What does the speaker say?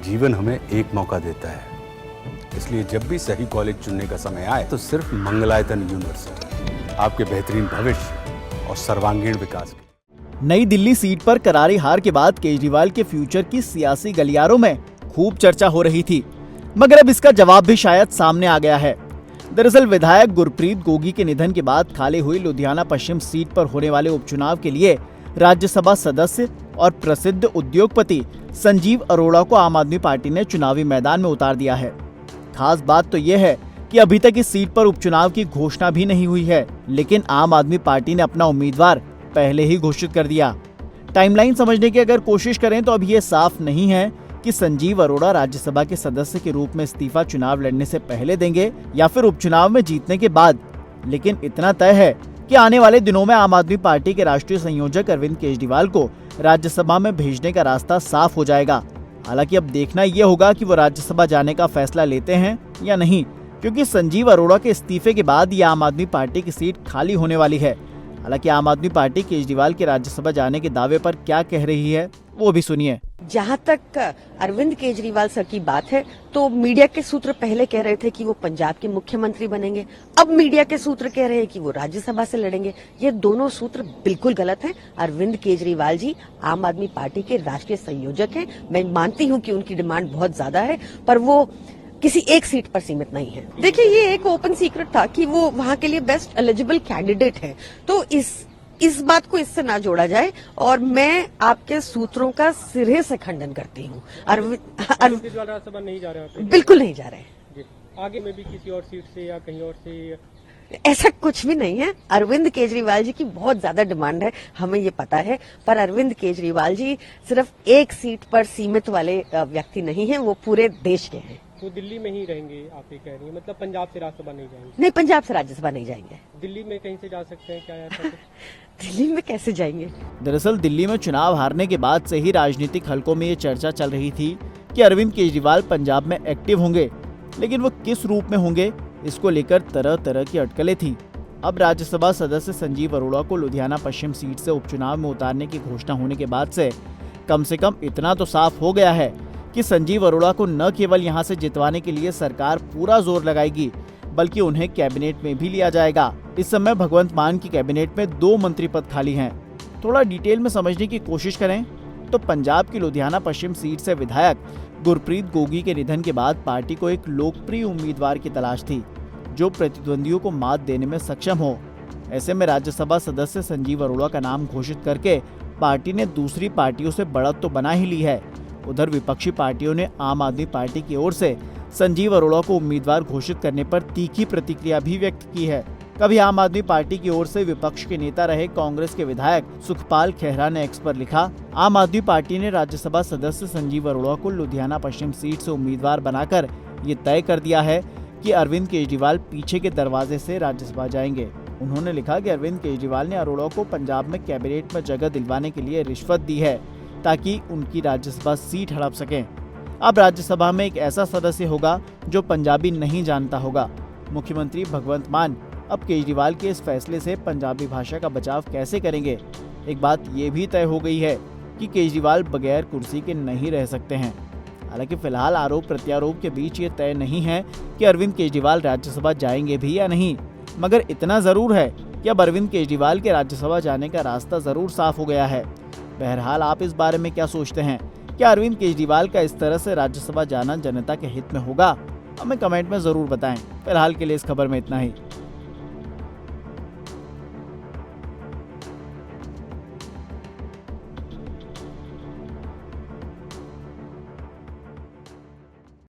जीवन हमें एक मौका देता है, इसलिए जब भी सही कॉलेज चुनने का समय आए तो सिर्फ मंगलायतन यूनिवर्सिटी आपके बेहतरीन भविष्य और सर्वांगीण विकास के। नई दिल्ली सीट पर करारी हार के बाद केजरीवाल के फ्यूचर की सियासी गलियारों में खूब चर्चा हो रही थी, मगर अब इसका जवाब भी शायद सामने आ गया है। दरअसल विधायक गुरप्रीत गोगी के निधन के बाद खाली हुई लुधियाना पश्चिम सीट पर होने वाले उपचुनाव के लिए राज्यसभा सदस्य और प्रसिद्ध उद्योगपति संजीव अरोड़ा को आम आदमी पार्टी ने चुनावी मैदान में उतार दिया है। खास बात तो ये है कि अभी तक इस सीट पर उपचुनाव की घोषणा भी नहीं हुई है, लेकिन आम आदमी पार्टी ने अपना उम्मीदवार पहले ही घोषित कर दिया। टाइमलाइन समझने की अगर कोशिश करें तो अब ये साफ नहीं है कि संजीव अरोड़ा राज्यसभा के सदस्य के रूप में इस्तीफा चुनाव लड़ने से पहले देंगे या फिर उपचुनाव में जीतने के बाद। लेकिन इतना तय है कि आने वाले दिनों में आम आदमी पार्टी के राष्ट्रीय संयोजक अरविंद केजरीवाल को राज्यसभा में भेजने का रास्ता साफ हो जाएगा। हालांकि अब देखना ये होगा कि वो राज्यसभा जाने का फैसला लेते हैं या नहीं, क्योंकि संजीव अरोड़ा के इस्तीफे के बाद ये आम आदमी पार्टी की सीट खाली होने वाली है। हालांकि आम आदमी पार्टी केजरीवाल के राज्यसभा जाने के दावे पर क्या कह रही है वो भी सुनिए। जहां तक अरविंद केजरीवाल सर की बात है तो मीडिया के सूत्र पहले कह रहे थे कि वो पंजाब के मुख्यमंत्री बनेंगे, अब मीडिया के सूत्र कह रहे हैं कि वो राज्यसभा से लड़ेंगे। ये दोनों सूत्र बिल्कुल गलत हैं। अरविंद केजरीवाल जी आम आदमी पार्टी के राष्ट्रीय संयोजक हैं। मैं मानती हूं कि उनकी डिमांड बहुत ज्यादा है, पर वो किसी एक सीट पर सीमित नहीं है। देखिए, ये एक ओपन सीक्रेट था कि वो वहां के लिए बेस्ट एलिजिबल कैंडिडेट है, तो इस बात को इससे ना जोड़ा जाए। और मैं आपके सूत्रों का सिरे से खंडन करती हूँ। अरविंद केजरीवाल राज्यसभा नहीं जा रहे हैं? बिल्कुल नहीं जा रहे हैं। आगे में भी किसी और सीट से या कहीं और से? ऐसा कुछ भी नहीं है। अरविंद केजरीवाल जी की बहुत ज्यादा डिमांड है, हमें ये पता है, पर अरविंद केजरीवाल जी सिर्फ एक सीट पर सीमित वाले व्यक्ति नहीं है, वो पूरे देश के हैं। वो दिल्ली में ही रहेंगे आप ये कह रही हैं, मतलब पंजाब से राज्यसभा नहीं जाएंगे? नहीं, पंजाब से राज्यसभा नहीं जाएंगे। दिल्ली में कहीं से जा सकते हैं क्या ऐसा कुछ? दिल्ली में कैसे जाएंगे? दरअसल दिल्ली में चुनाव हारने के बाद से ही राजनीतिक हलकों में ये चर्चा चल रही थी कि अरविंद केजरीवाल पंजाब में एक्टिव होंगे, लेकिन वो किस रूप में होंगे इसको लेकर तरह तरह की अटकलें थी। अब राज्यसभा सदस्य संजीव अरोड़ा को लुधियाना पश्चिम सीट से उपचुनाव में उतारने की घोषणा होने के बाद से कम इतना तो साफ हो गया है कि संजीव अरोड़ा को न केवल यहां से जितवाने के लिए सरकार पूरा जोर लगाएगी, बल्कि उन्हें कैबिनेट में भी लिया जाएगा। इस समय भगवंत मान की कैबिनेट में 2 मंत्री पद खाली हैं। थोड़ा डिटेल में समझने की कोशिश करें तो पंजाब की लुधियाना पश्चिम सीट से विधायक गुरप्रीत गोगी के निधन के बाद पार्टी को एक लोकप्रिय उम्मीदवार की तलाश थी जो प्रतिद्वंदियों को मात देने में सक्षम हो। ऐसे में राज्यसभा सदस्य संजीव अरोड़ा का नाम घोषित करके पार्टी ने दूसरी पार्टियों से बढ़त तो बना ही ली है। उधर विपक्षी पार्टियों ने आम आदमी पार्टी की ओर से संजीव अरोड़ा को उम्मीदवार घोषित करने पर तीखी प्रतिक्रिया भी व्यक्त की है। कभी आम आदमी पार्टी की ओर से विपक्ष के नेता रहे कांग्रेस के विधायक सुखपाल खेहरा ने एक्स पर लिखा, आम आदमी पार्टी ने राज्यसभा सदस्य संजीव अरोड़ा को लुधियाना पश्चिम सीट से उम्मीदवार बनाकर ये तय कर दिया है कि अरविंद केजरीवाल पीछे के दरवाजे से राज्यसभा जाएंगे। उन्होंने लिखा कि अरविंद केजरीवाल ने अरोड़ा को पंजाब में कैबिनेट में जगह दिलवाने के लिए रिश्वत दी है ताकि उनकी राज्यसभा सीट हड़प सकें। अब राज्यसभा में एक ऐसा सदस्य होगा जो पंजाबी नहीं जानता होगा। मुख्यमंत्री भगवंत मान अब केजरीवाल के इस फैसले से पंजाबी भाषा का बचाव कैसे करेंगे? एक बात ये भी तय हो गई है कि केजरीवाल बगैर कुर्सी के नहीं रह सकते हैं। हालांकि फिलहाल आरोप प्रत्यारोप के बीच ये तय नहीं है कि अरविंद केजरीवाल राज्यसभा जाएंगे भी या नहीं, मगर इतना जरूर है कि अब अरविंद केजरीवाल के राज्यसभा जाने का रास्ता जरूर साफ हो गया है। बहरहाल आप इस बारे में क्या सोचते हैं? क्या अरविंद केजरीवाल का इस तरह से राज्यसभा जाना जनता के हित में होगा? हमें कमेंट में जरूर बताएं। फिलहाल के लिए इस खबर में इतना ही।